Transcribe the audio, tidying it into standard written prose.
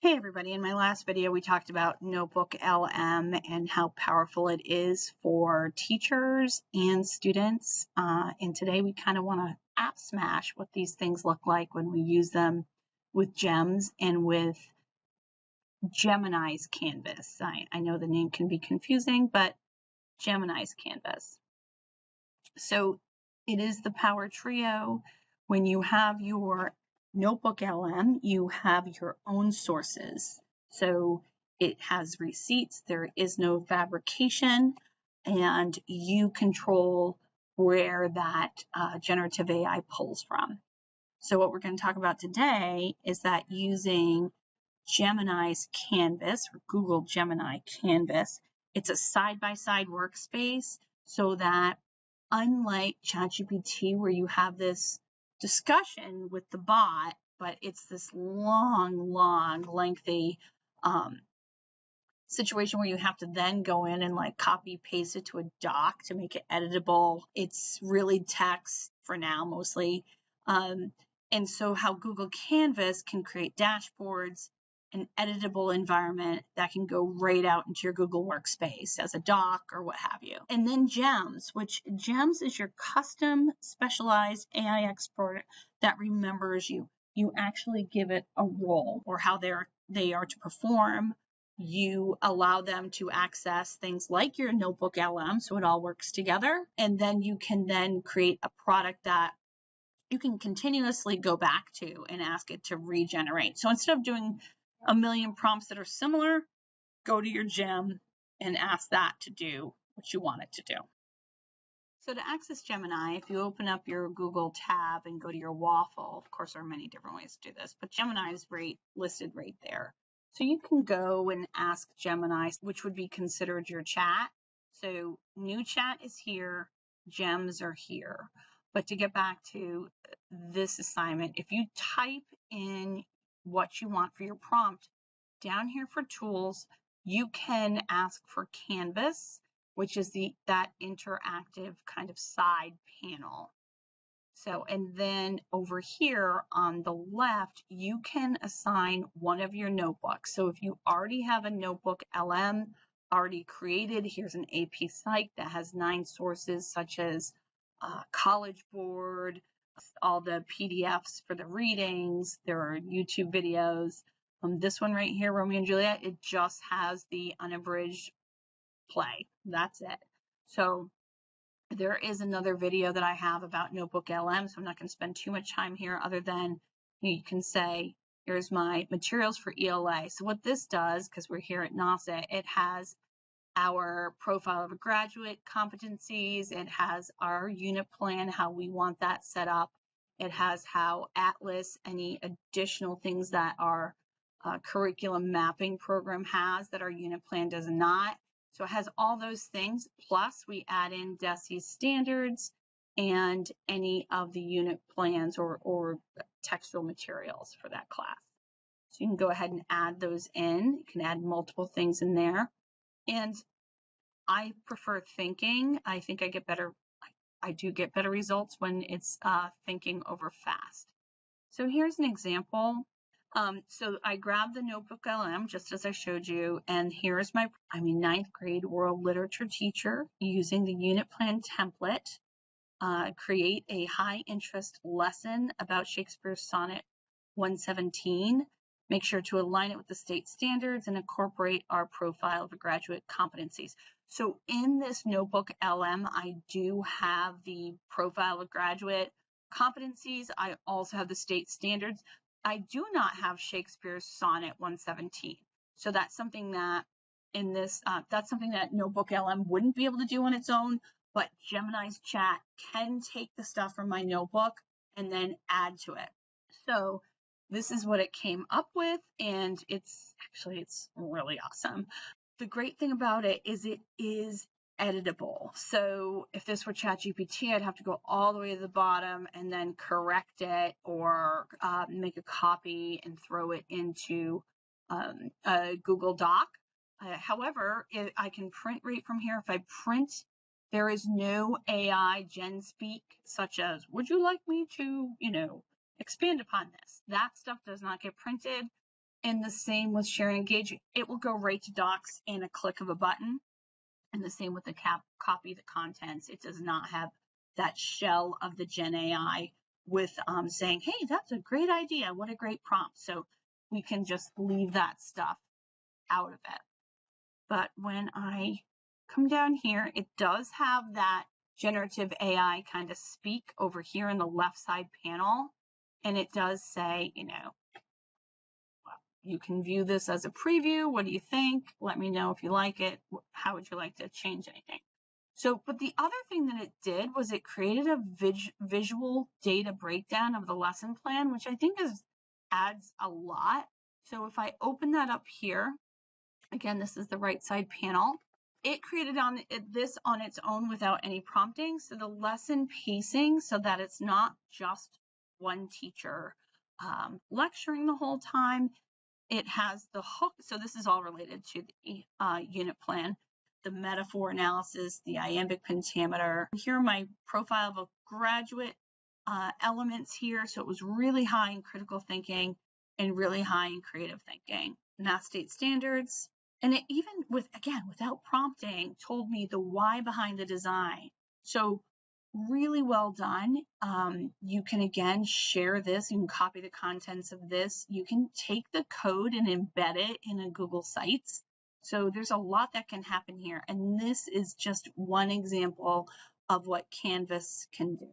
Hey everybody, in my last video we talked about NotebookLM and how powerful it is for teachers and students. And today we kind of want to app smash what these things look like when we use them with GEMS and with Gemini's Canvas. I know the name can be confusing, but Gemini's Canvas. So it is the power trio. When you have your NotebookLM, you have your own sources. So it has receipts, there is no fabrication, and you control where that generative AI pulls from. So what we're going to talk about today is that using Gemini's Canvas, or Google Gemini Canvas, it's a side-by-side workspace so that unlike ChatGPT, where you have this discussion with the bot, but it's this long, lengthy situation where you have to then go in and like copy paste it to a doc to make it editable. It's really text for now, mostly. And so how Google Canvas can create dashboards, an editable environment that can go right out into your Google Workspace as a doc or what have you. And then GEMS, which GEMS is your custom specialized AI expert that remembers you. You actually give it a role or how they are to perform. You allow them to access things like your NotebookLM, so it all works together. And then you can then create a product that you can continuously go back to and ask it to regenerate. So instead of doing a million prompts that are similar, go to your gem and ask that to do what you want it to do. So to access Gemini, if you open up your Google tab and go to your waffle, of course there are many different ways to do this, but Gemini is listed right there. So you can go and ask Gemini, which would be considered your chat. So new chat is here, gems are here. But to get back to this assignment, if you type in what you want for your prompt, down here for tools, you can ask for Canvas, which is that interactive kind of side panel. So, and then over here on the left, you can assign one of your notebooks. So if you already have a NotebookLM already created, here's an AP Psych that has 9 sources such as College Board, all the PDFs for the readings, there are YouTube videos. This one right here, Romeo and Juliet, it just has the unabridged play. That's it. So there is another video that I have about NotebookLM, so I'm not going to spend too much time here other than you can say, here's my materials for ELA. So what this does, because we're here at NASA, it has our profile of a graduate, competencies, it has our unit plan, how we want that set up. It has how Atlas, any additional things that our curriculum mapping program has that our unit plan does not. So it has all those things, plus we add in DESE's standards and any of the unit plans or textual materials for that class. So you can go ahead and add those in. You can add multiple things in there. And I prefer thinking. I think I do get better results when it's thinking over fast. So here's an example. So I grabbed the NotebookLM just as I showed you, and here's I'm a 9th grade world literature teacher using the unit plan template. Create a high interest lesson about Shakespeare's Sonnet 117. Make sure to align it with the state standards and incorporate our profile of graduate competencies. So in this NotebookLM, I do have the profile of graduate competencies. I also have the state standards. I do not have Shakespeare's Sonnet 117. So that's something that in this, that's something that NotebookLM wouldn't be able to do on its own, but Gemini's chat can take the stuff from my notebook and then add to it. So this is what it came up with, and it's really awesome. The great thing about it is editable. So if this were ChatGPT, I'd have to go all the way to the bottom and then correct it or make a copy and throw it into a Google Doc. However, I can print right from here. If I print, there is no AI gen speak such as, would you like me to, expand upon this? That stuff does not get printed. And the same with share and engage. It will go right to docs in a click of a button. And the same with the copy the contents. It does not have that shell of the Gen AI with saying, hey, that's a great idea. What a great prompt. So we can just leave that stuff out of it. But when I come down here, it does have that generative AI kind of speak over here in the left side panel. And it does say, you know, you can view this as a preview. What do you think? Let me know if you like it. How would you like to change anything? So, but the other thing that it did was it created a visual data breakdown of the lesson plan, which I think adds a lot. So if I open that up here, again, this is the right side panel. It created this on its own without any prompting. So the lesson pacing, so that it's not just one teacher lecturing the whole time. It has the hook. So this is all related to the unit plan, the metaphor analysis, the iambic pentameter. Here are my profile of a graduate elements here. So it was really high in critical thinking and really high in creative thinking. Math state standards. And it even without prompting, told me the why behind the design. So really well done. You can again share this. You can copy the contents of this. You can take the code and embed it in a Google Sites. So there's a lot that can happen here. And this is just one example of what Canvas can do.